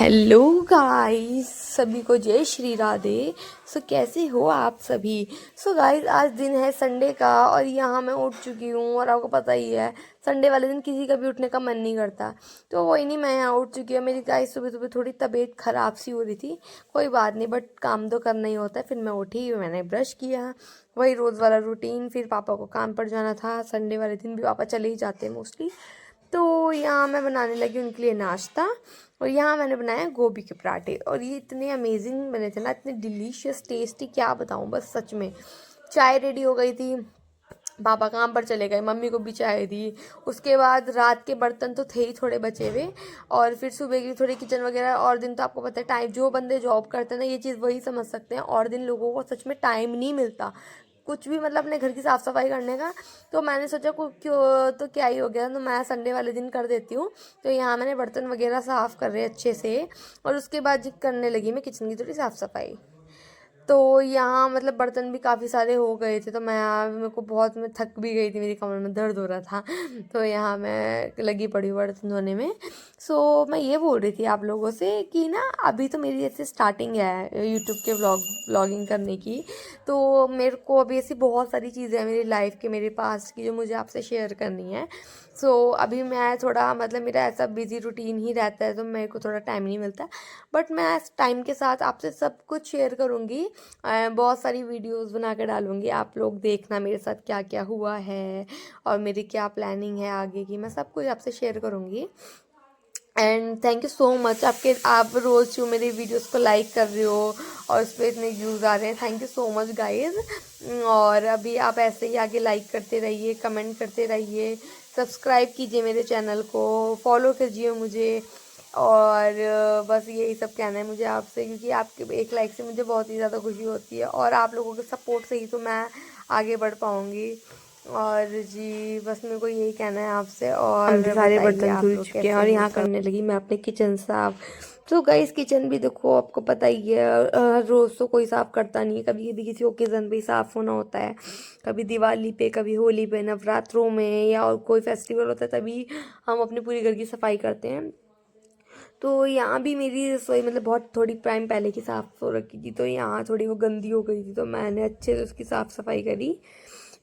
Hello guys, सभी को जय श्री राधे। कैसे हो आप सभी। गाइस, आज दिन है संडे का और यहाँ मैं उठ चुकी हूँ और आपको पता ही है संडे वाले दिन किसी का भी उठने का मन नहीं करता। तो वही नहीं, मैं यहाँ उठ चुकी हूँ। मेरी गाइस सुबह सुबह थोड़ी तबीयत ख़राब सी हो रही थी, कोई बात नहीं, बट काम तो करना ही होता है। फिर मैं उठी, मैंने ब्रश किया, वही रोज़ वाला रूटीन। फिर पापा को काम पर जाना था, संडे वाले दिन भी पापा चले ही जाते हैं मोस्टली। तो यहाँ मैं बनाने लगी उनके लिए नाश्ता। और यहाँ मैंने बनाया गोभी के पराठे और ये इतने अमेजिंग बने थे ना, इतने डिलीशियस टेस्टी, क्या बताऊँ बस सच में। चाय रेडी हो गई थी, पापा काम पर चले गए, मम्मी को भी चाय दी। उसके बाद रात के बर्तन तो थे ही थोड़े बचे हुए, और फिर सुबह की थोड़ी किचन वगैरह। और दिन तो आपको पता है, टाइम जो बंदे जॉब करते हैं ना, ये चीज़ वही समझ सकते हैं, और दिन लोगों को सच में टाइम नहीं मिलता कुछ भी, मतलब अपने घर की साफ़ सफाई करने का। तो मैंने सोचा क्यों, तो क्या ही हो गया, तो मैं संडे वाले दिन कर देती हूँ। तो यहाँ मैंने बर्तन वगैरह साफ़ कर रहे अच्छे से, और उसके बाद करने लगी मैं किचन की थोड़ी साफ़ सफाई। तो यहाँ मतलब बर्तन भी काफ़ी सारे हो गए थे, तो मेरे को बहुत, मैं थक भी गई थी, मेरी कमर में दर्द हो रहा था। तो यहाँ मैं लगी पड़ी हूँ बर्तन धोने में। मैं ये बोल रही थी आप लोगों से कि ना, अभी तो मेरी ऐसे स्टार्टिंग है यूट्यूब के व्लॉगिंग करने की। तो मेरे को अभी ऐसी बहुत सारी चीज़ें हैं मेरी लाइफ के, मेरे पास की, जो मुझे आपसे शेयर करनी है। अभी मैं थोड़ा, मतलब मेरा ऐसा बिजी रूटीन ही रहता है, तो मेरे को थोड़ा टाइम नहीं मिलता। बट मैं इस टाइम के साथ आपसे सब कुछ शेयर करूँगी। बहुत सारी वीडियोस बना कर डालूँगी, आप लोग देखना मेरे साथ क्या क्या हुआ है और मेरी क्या प्लानिंग है आगे की, मैं सब कुछ आपसे शेयर करूँगी। And thank you so much, आप रोज़ जो मेरी वीडियोस को लाइक कर रहे हो और उस पर इतने व्यूज़ आ रहे हैं, thank you so much guys. और अभी आप ऐसे ही आगे लाइक करते रहिए, कमेंट करते रहिए, सब्सक्राइब कीजिए मेरे चैनल को, फॉलो कीजिए मुझे। और बस यही सब कहना है मुझे आपसे, क्योंकि आपके एक लाइक से मुझे बहुत ही ज़्यादा खुशी होती है, और आप लोगों के सपोर्ट से ही तो मैं आगे बढ़ पाऊँगी। और जी, बस मेरे को यही कहना है आपसे। और सारे बर्तन धुल चुके हैं और यहाँ करने लगी मैं अपने किचन साफ। गाइस, किचन भी देखो, आपको पता ही है, हर रोज़ तो कोई साफ़ करता नहीं है, कभी कभी किसी ओकेज़न पे ही साफ़ होना होता है। कभी दिवाली पे, कभी होली पे, नवरात्रों में, या और कोई फेस्टिवल होता है तभी हम अपने पूरी घर की सफाई करते हैं। तो यहाँ भी मेरी रसोई, मतलब बहुत थोड़ी टाइम पहले की साफ़ हो रखी थी, तो यहाँ थोड़ी वो गंदी हो गई थी, तो मैंने अच्छे से उसकी साफ़ सफाई करी।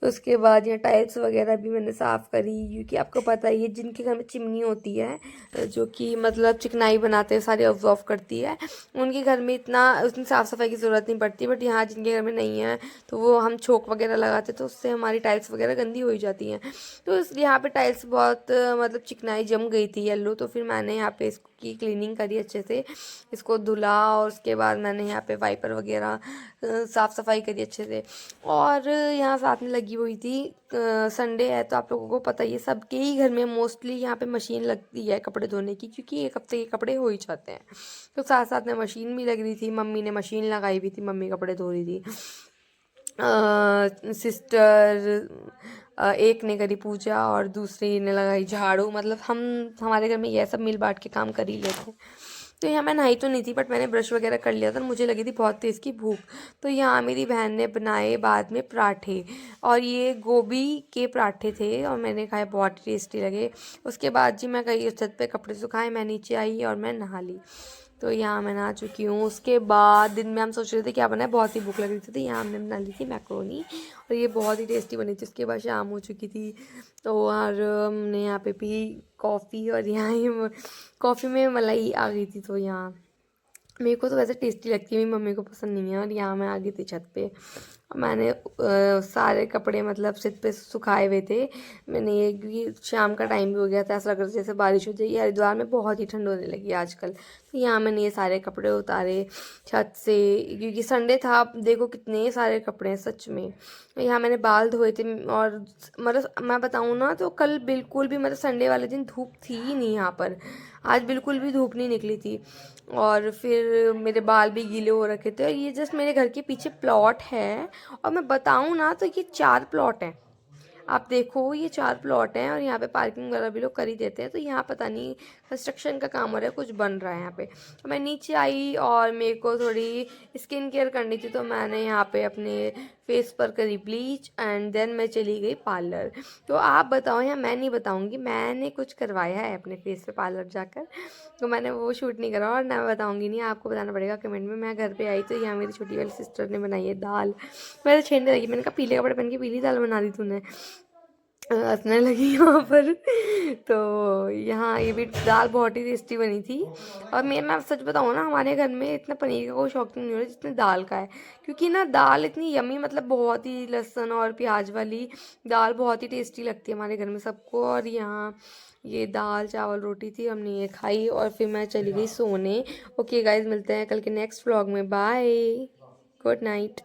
उसके बाद यहाँ टाइल्स वगैरह भी मैंने साफ़ करी, क्योंकि आपको पता ही है, जिनके घर में चिमनी होती है जो कि मतलब चिकनाई बनाते हैं, सारी ऑब्जॉर्व करती है, उनके घर में उतनी साफ़ सफाई की ज़रूरत नहीं पड़ती। बट यहाँ जिनके घर में नहीं है, तो वो हम छोक वगैरह लगाते, तो उससे हमारी टाइल्स वगैरह गंदी हो ही जाती हैं। तो इसलिए यहाँ पे टाइल्स बहुत मतलब चिकनाई जम गई थी, येलो। तो फिर मैंने यहाँ पे इसकी क्लीनिंग करी अच्छे से, इसको धुला, और उसके बाद मैंने यहाँ पे वाइपर वगैरह साफ़ सफाई करी अच्छे से। और यहाँ साथ में लगी हुई थी, संडे है तो आप लोगों को पता ही है, सबके ही घर में मोस्टली यहाँ पे मशीन लगती है कपड़े धोने की, क्योंकि एक हफ्ते के कपड़े हो ही जाते हैं। तो साथ साथ में मशीन भी लग रही थी, मम्मी ने मशीन लगाई हुई थी, मम्मी कपड़े धो रही थी। सिस्टर एक ने करी पूजा और दूसरी ने लगाई झाड़ू, मतलब हमारे घर में यह सब मिल बांट के काम कर ही लेते हैं। तो यहाँ मैं नहाई तो नहीं थी, बट मैंने ब्रश वगैरह कर लिया था, मुझे लगी थी बहुत तेज़ की भूख। तो यहाँ मेरी बहन ने बनाए बाद में पराठे, और ये गोभी के पराठे थे, और मैंने खाए, बहुत टेस्टी लगे। उसके बाद जी मैं गई उस छत पे कपड़े सुखाए, मैं नीचे आई और मैं नहा ली। तो यहाँ मैं नहा चुकी हूँ। उसके बाद दिन में हम सोच रहे थे क्या बनाए, बहुत ही भूख लग रही थी, तो यहाँ हमने बना ली थी मैक्रोनी, और ये बहुत ही टेस्टी बनी थी। उसके बाद शाम हो चुकी थी, तो और हमने यहाँ पे पी कॉफ़ी, और यहाँ ही कॉफ़ी में मलाई आ गई थी। तो यहाँ मेरे को तो वैसे टेस्टी लगती है, मेरी मम्मी को पसंद नहीं है। और यहाँ मैं आ गई थी छत पे, मैंने सारे कपड़े मतलब छत पे सुखाए हुए थे मैंने, ये क्योंकि शाम का टाइम भी हो गया था, ऐसा लग रहा था जैसे बारिश हो जाएगी। हरिद्वार में बहुत ही ठंड होने लगी आजकल। तो यहाँ मैंने ये सारे कपड़े उतारे छत से, क्योंकि संडे था। आप देखो कितने सारे कपड़े हैं सच में। यहाँ मैंने बाल धोए थे, और मतलब मैं बताऊँ ना, तो कल बिल्कुल भी, मतलब संडे वाले दिन धूप थी ही नहीं यहाँ पर, आज बिल्कुल भी धूप नहीं निकली थी। और फिर मेरे बाल भी गीले हो रखे थे। और ये जस्ट मेरे घर के पीछे प्लॉट है, और मैं बताऊँ ना, तो ये 4 प्लॉट हैं। आप देखो, ये 4 प्लॉट हैं, और यहाँ पे पार्किंग वगैरह भी लोग कर ही देते हैं। तो यहाँ पता नहीं कंस्ट्रक्शन का काम हो रहा है, कुछ बन रहा है यहाँ पे। मैं नीचे आई, और मेरे को थोड़ी स्किन केयर करनी थी, तो मैंने यहाँ पे अपने फेस पर करी ब्लीच एंड देन मैं चली गई पार्लर। तो आप बताओ, या मैं नहीं बताऊंगी, मैंने कुछ करवाया है अपने फेस पे पार्लर जाकर, तो मैंने वो शूट नहीं करा और ना मैं बताऊंगी नहीं, आपको बताना पड़ेगा कमेंट में। मैं घर पे आई तो यहाँ मेरी छोटी वाली सिस्टर ने बनाई है दाल। मैं तो छेड़ने लगी, मैंने कहा पीले कपड़े पहन के पीली दाल बना दी तूने, हंसने लगी यहाँ पर। तो यहाँ ये भी दाल बहुत ही टेस्टी बनी थी। और मैं सच बताऊँ ना, हमारे घर में इतना पनीर का कोई शौक नहीं हो रहा जितना दाल का है, क्योंकि ना दाल इतनी यमी, मतलब बहुत ही लहसुन और प्याज वाली दाल बहुत ही टेस्टी लगती है हमारे घर में सबको। और यहाँ ये दाल चावल रोटी थी, हमने ये खाई और फिर मैं चली गई सोने। ओके गाइज, मिलते हैं कल के नेक्स्ट व्लॉग में, बाय, गुड नाइट।